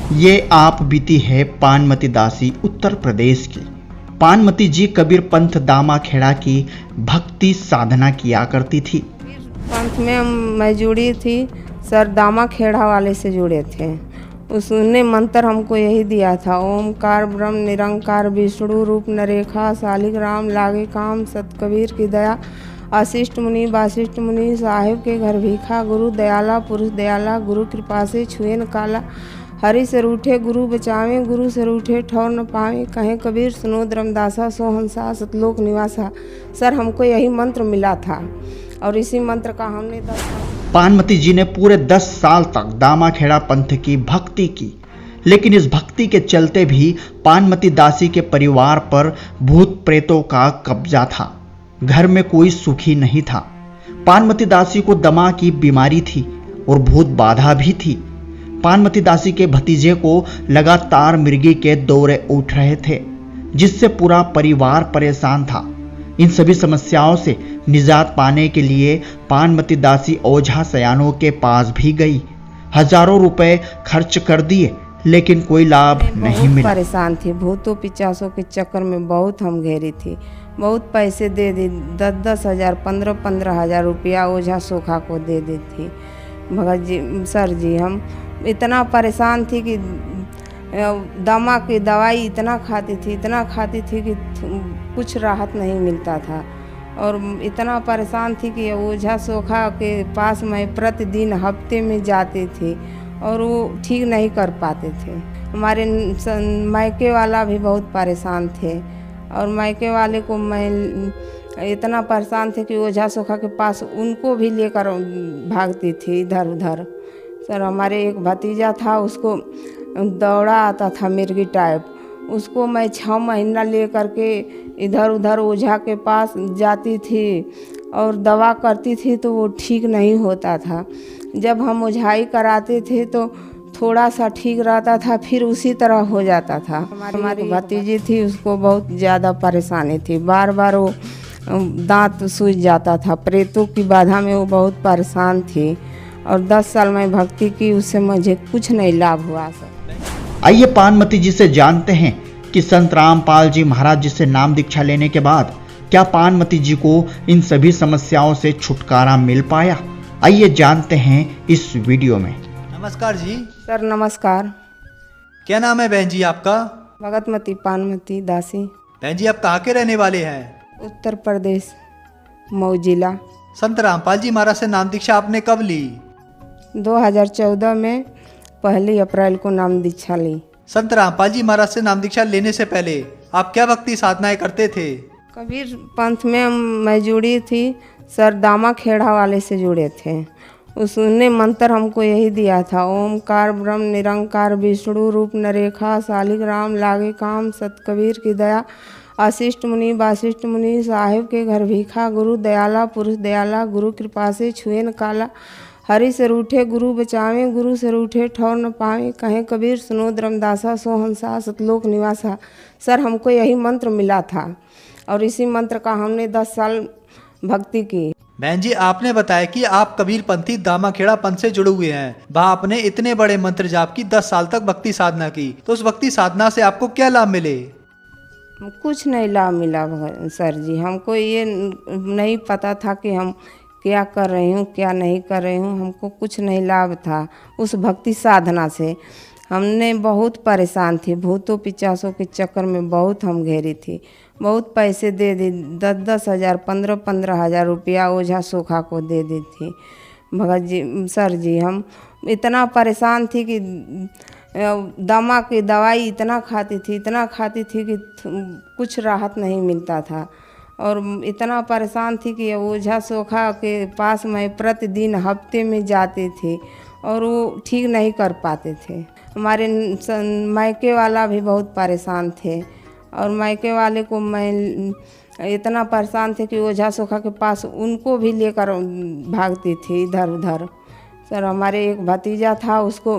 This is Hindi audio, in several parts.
ये आप बीती है पानमती दासी उत्तर प्रदेश की। पानमती जी कबीर पंथ दामा खेड़ा की भक्ति साधना किया करती थी। पंथ में मैं जुड़ी थी, सर दामा खेड़ा वाले से जुड़े थे। उसने मंत्र हमको यही दिया था, ओमकार ब्रह्म निरंकार विष्णु रूप नरेखा शालिग्राम लागे काम सत कबीर की दया आशिष्ट मुनि वासिष्ठ मुनि साहिब के घर भीखा गुरु दयाला पुरुष दयाला गुरु कृपा से छुए न काला हरि से रूठे गुरु बचावे गुरु से रूठे ठौर न पावे कहें कबीर सुनो धर्मदासा सोहंसा सतलोक निवासा। सर हमको यही मंत्र मिला था और इसी मंत्र का हमने 10 साल पानमती जी ने पूरे 10 साल तक दामा खेड़ा पंथ की भक्ति की, लेकिन इस भक्ति के चलते भी पानमती दासी के परिवार पर भूत प्रेतों का कब्जा था। घर में कोई सुखी नहीं था। पानमती दासी को दमा की बीमारी थी और भूत बाधा भी थी। पानमती दासी के भतीजे को लगातार मिर्गी के दौरे उठ रहे थे, जिससे पूरा परिवार परेशान था। इन सभी समस्याओं से निजात पाने के लिए पानमती दासी ओझा सयानों के पास भी गई। हजारों रुपए खर्च कर दिए, लेकिन कोई लाभ नहीं मिला। परेशान थी, भूतों पिचासों के चक्कर में बहुत हम घेरी थी। बहुत पैसे दे दी, 10-10 हज़ार 15-15 हज़ार रुपया ओझा सोखा को दे दी थी। भगत जी सर जी हम इतना परेशान थी कि दमा की दवाई इतना खाती थी कि कुछ राहत नहीं मिलता था। और इतना परेशान थी कि ओझा सोखा के पास मैं प्रतिदिन हफ्ते में जाती थी और वो ठीक नहीं कर पाते थे। हमारे मायके वाला भी बहुत परेशान थे और मायके वाले को मैं इतना परेशान थे कि ओझा सोखा के पास उनको भी लेकर भागती थी इधर उधर। सर हमारे एक भतीजा था, उसको दौड़ा आता था मिर्गी टाइप, उसको मैं 6 महीना ले करके इधर उधर ओझा के पास जाती थी और दवा करती थी तो वो ठीक नहीं होता था। जब हम ओझाई कराते थे तो थोड़ा सा ठीक रहता था, फिर उसी तरह हो जाता था। हमारी भतीजी थी, उसको बहुत ज़्यादा परेशानी थी, बार बार वो दांत सूज जाता था। प्रेतों की बाधा में वो बहुत परेशान थी और 10 साल में भक्ति की, उससे मुझे कुछ नहीं लाभ हुआ। सर आइए पानमती जी से जानते हैं कि संत रामपाल जी महाराज जी से नाम दीक्षा लेने के बाद क्या पानमती जी को इन सभी समस्याओं से छुटकारा मिल पाया। आइए जानते हैं इस वीडियो में। नमस्कार जी। सर नमस्कार। क्या नाम है बहन जी आपका? भगतमती पानमती दासी। बहन जी आप कहाँ के रहने वाले हैं? उत्तर प्रदेश, मऊ जिला। संत रामपाल जी महाराज से नाम दीक्षा आपने कब ली? 2014 में 1 अप्रैल को नाम दीक्षा ली। संत रामपाल जी महाराज से नाम दीक्षा लेने से पहले आप क्या भक्ति साधनाएं करते थे? कबीर पंथ में मैं जुड़ी थी, सर दामा खेड़ा वाले से जुड़े थे। उसने मंत्र हमको यही दिया था, ओमकार ब्रह्म निरंकार विष्णु रूप नरेखा शालिग्राम लागे काम सत कबीर की दया आशिष्ट मुनि वासिष्ठ मुनि साहिब के घर भीखा गुरु दयाला पुरुष दयाला गुरु कृपा से छुए न काला हरि से रूठे गुरु बचावे गुरु से रूठे ठौर न पावे कहें कबीर सुनो धर्मदासा सोहंसा सतलोक निवासा। सर हमको यही मंत्र मिला था और इसी मंत्र का हमने 10 साल भक्ति की। बहन जी आपने बताया कि आप कबीर पंथी दामा खेड़ा पंथ से जुड़े हुए हैं। वहाँ आपने इतने बड़े मंत्र जाप की, 10 साल तक भक्ति साधना की, तो उस भक्ति साधना से आपको क्या लाभ मिले? कुछ नहीं लाभ मिला सर जी। हमको ये नहीं पता था कि हम क्या कर रही हूँ क्या नहीं कर रही हूँ, हमको कुछ नहीं लाभ था उस भक्ति साधना से। हमने बहुत परेशान थी, भूतों पिचासों के चक्कर में बहुत हम घेरी थी। बहुत पैसे दे दी, 10-10 हज़ार 15-15 हज़ार रुपया ओझा सोखा को दे दी थी। भगत जी सर जी हम इतना परेशान थी कि दमा की दवाई इतना खाती थी कि कुछ राहत नहीं मिलता था। और इतना परेशान थी कि ओझा सोखा के पास मैं प्रतिदिन हफ्ते में जाती थी और वो ठीक नहीं कर पाते थे। हमारे मायके वाला भी बहुत परेशान थे और मायके वाले को मैं इतना परेशान थे कि ओझा सोखा के पास उनको भी लेकर भागती थी इधर उधर। सर हमारे एक भतीजा था, उसको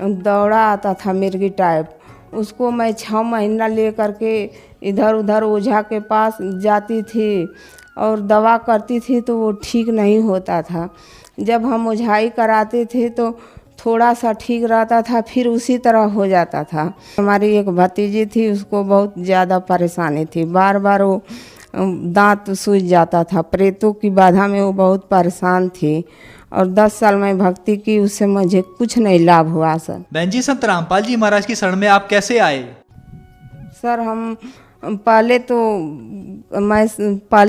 दौड़ा आता था मिर्गी टाइप, उसको मैं 6 महीना ले करके इधर उधर ओझा के पास जाती थी और दवा करती थी तो वो ठीक नहीं होता था। जब हम ओझाई कराते थे तो थोड़ा सा ठीक रहता था, फिर उसी तरह हो जाता था। हमारी एक भतीजी थी, उसको बहुत ज़्यादा परेशानी थी, बार बार वो दांत सूज जाता था, प्रेतों की बाधा में वो बहुत परेशान थी। और 10 साल में भक्ति की, उससे मुझे कुछ नहीं लाभ हुआ सर। बहन जी, संत रामपाल जी महाराज की शरण में आप कैसे आए? सर हम पहले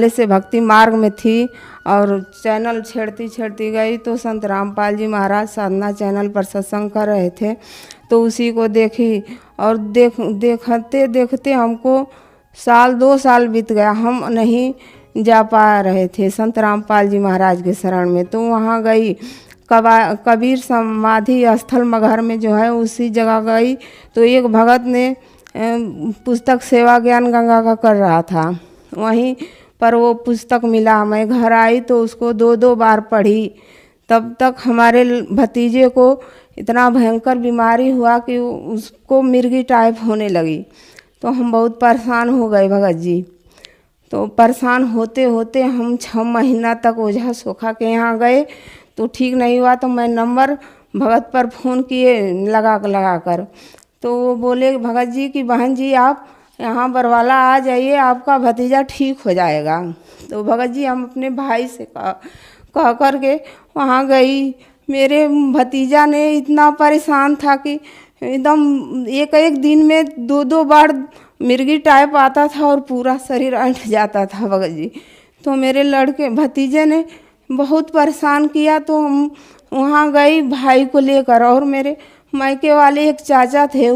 से भक्ति मार्ग में थी और चैनल छेड़ती गई तो संत रामपाल जी महाराज साधना चैनल पर सत्संग कर रहे थे, तो उसी को देखी और देखते देखते हमको 2 साल बीत गया, हम नहीं जा पा रहे थे संत रामपाल जी महाराज के शरण में। तो वहाँ गई, कबीर समाधि स्थल मगहर में जो है उसी जगह गई, तो एक भगत ने पुस्तक सेवा ज्ञान गंगा का कर रहा था, वहीं पर वो पुस्तक मिला। मैं घर आई तो उसको 2 बार पढ़ी। तब तक हमारे भतीजे को इतना भयंकर बीमारी हुआ कि उसको मिर्गी टाइप होने लगी, तो हम बहुत परेशान हो गए भगत जी। तो परेशान होते होते हम 6 महीना तक ओझा सोखा के यहाँ गए, तो ठीक नहीं हुआ। तो मैं नंबर भगत पर फ़ोन किए लगा कर, तो वो बोले भगत जी कि बहन जी आप यहाँ बरवाला आ जाइए, आपका भतीजा ठीक हो जाएगा। तो भगत जी हम अपने भाई से कह कर के वहाँ गई। मेरे भतीजा ने इतना परेशान था कि एकदम एक दिन में 2 बार मिर्गी टाइप आता था और पूरा शरीर ऐंठ जाता था भगत जी। तो मेरे लड़के भतीजे ने बहुत परेशान किया, तो हम वहाँ गई भाई को लेकर, और मेरे मायके वाले एक चाचा थे,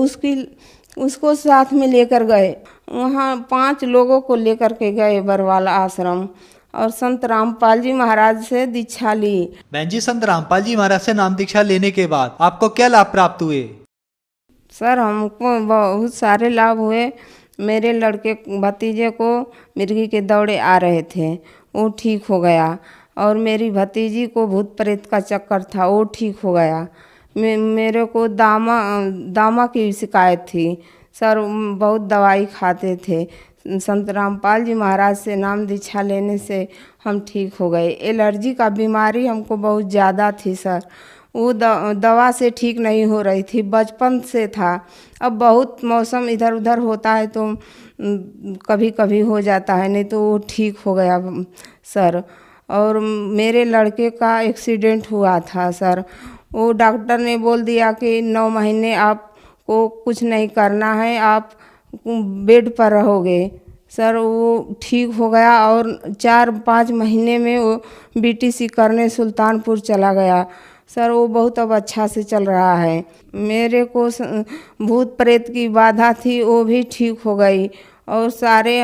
उसको साथ में लेकर गए। वहाँ 5 लोगों को लेकर के गए बरवाला आश्रम, और संत रामपाल जी महाराज से दीक्षा ली। बहन जी, संत रामपाल जी महाराज से नाम दीक्षा लेने के बाद आपको क्या लाभ प्राप्त हुए? सर हमको बहुत सारे लाभ हुए। मेरे लड़के भतीजे को मिर्गी के दौरे आ रहे थे, वो ठीक हो गया, और मेरी भतीजी को भूत प्रेत का चक्कर था, वो ठीक हो गया। मेरे को दामा की शिकायत थी सर, बहुत दवाई खाते थे। संत रामपाल जी महाराज से नाम दीक्षा लेने से हम ठीक हो गए। एलर्जी का बीमारी हमको बहुत ज़्यादा थी सर, वो दवा से ठीक नहीं हो रही थी, बचपन से था। अब बहुत मौसम इधर उधर होता है तो कभी कभी हो जाता है, नहीं तो वो ठीक हो गया सर। और मेरे लड़के का एक्सीडेंट हुआ था सर, वो डॉक्टर ने बोल दिया कि 9 महीने आपको कुछ नहीं करना है, आप बेड पर रहोगे सर। वो ठीक हो गया और 4-5 महीने में वो बीटीसी करने सुल्तानपुर चला गया सर। वो बहुत अब अच्छा से चल रहा है। मेरे को भूत प्रेत की बाधा थी, वो भी ठीक हो गई, और सारे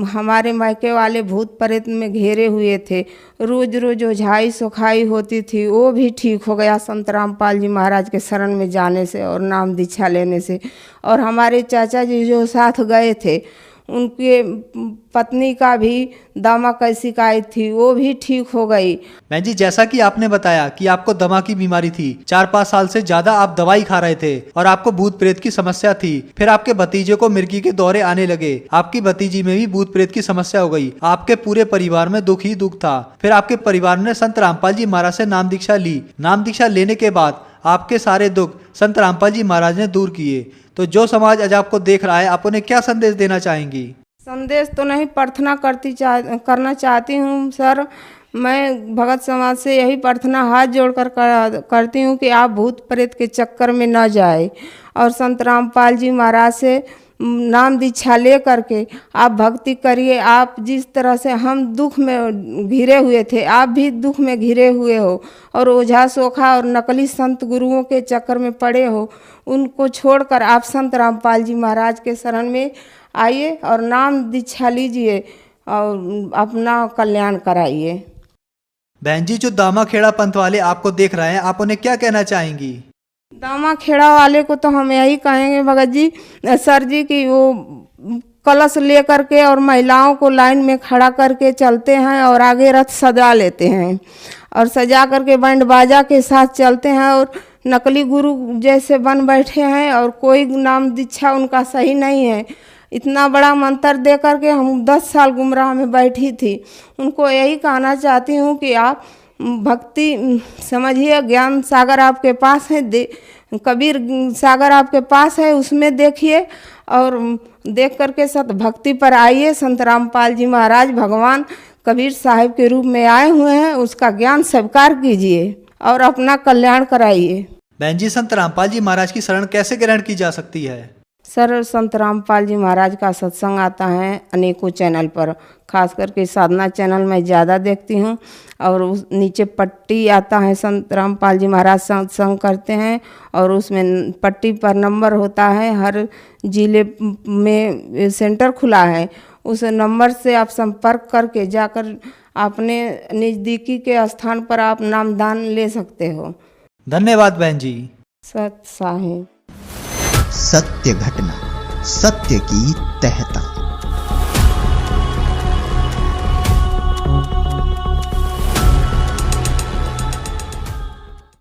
हमारे मायके वाले भूत प्रेत में घेरे हुए थे, रोज रोज ओझाई सोखाई होती थी, वो भी ठीक हो गया संत रामपाल जी महाराज के शरण में जाने से और नाम दीक्षा लेने से। और हमारे चाचा जी जो साथ गए थे, उनके पत्नी का भी दमा की शिकायत थी, वो भी ठीक हो गई। बहन जी, जैसा कि आपने बताया कि आपको दमा की बीमारी थी, 4-5 साल से ज्यादा आप दवाई खा रहे थे और आपको भूत प्रेत की समस्या थी, फिर आपके भतीजे को मिर्गी के दौरे आने लगे, आपकी भतीजी में भी भूत प्रेत की समस्या हो गई, आपके पूरे परिवार में दुख ही दुख था। फिर आपके परिवार ने संत रामपाल जी महाराज से नाम दीक्षा ली। नाम दीक्षा लेने के बाद आपके सारे दुख संत रामपाल जी महाराज ने दूर किए। तो जो समाज आज आपको देख रहा है, आप उन्हें क्या संदेश देना चाहेंगी? संदेश तो नहीं, प्रार्थना करना चाहती हूँ सर। मैं भगत समाज से यही प्रार्थना हाथ जोड़कर करती हूँ कि आप भूत प्रेत के चक्कर में न जाए, और संत रामपाल जी महाराज से नाम दीक्षा ले करके आप भक्ति करिए। आप जिस तरह से हम दुख में घिरे हुए थे, आप भी दुख में घिरे हुए हो, और ओझा सोखा और नकली संत गुरुओं के चक्कर में पड़े हो, उनको छोड़कर आप संत रामपाल जी महाराज के शरण में आइए और नाम दीक्षा लीजिए और अपना कल्याण कराइए। बहन जी, जो दामा खेड़ा पंथ वाले आपको देख रहे हैं, आप उन्हें क्या कहना चाहेंगी? दामा खेड़ा वाले को तो हम यही कहेंगे भगत जी सर जी कि वो कलश ले करके और महिलाओं को लाइन में खड़ा करके चलते हैं और आगे रथ सजा लेते हैं, और सजा करके बैंड बाजा के साथ चलते हैं, और नकली गुरु जैसे बन बैठे हैं, और कोई नाम दीक्षा उनका सही नहीं है। इतना बड़ा मंत्र दे करके हम 10 साल गुमराह में बैठी थी। उनको यही कहना चाहती हूँ कि आप भक्ति समझिए, ज्ञान सागर आपके पास है, कबीर सागर आपके पास है, उसमें देखिए और देख करके सत भक्ति पर आइए। संत रामपाल जी महाराज भगवान कबीर साहिब के रूप में आए हुए हैं, उसका ज्ञान स्वीकार कीजिए और अपना कल्याण कराइए। बहन जी, संत रामपाल जी महाराज की शरण कैसे ग्रहण की जा सकती है? सर, संत रामपाल जी महाराज का सत्संग आता है अनेकों चैनल पर, खास करके साधना चैनल में ज़्यादा देखती हूँ। और उस नीचे पट्टी आता है, संत रामपाल जी महाराज सत्संग करते हैं और उसमें पट्टी पर नंबर होता है। हर जिले में सेंटर खुला है, उस नंबर से आप संपर्क करके जाकर अपने नज़दीकी के स्थान पर आप नामदान ले सकते हो। धन्यवाद बहन जी। सत साहिब। सत्य घटना, सत्य की तहता।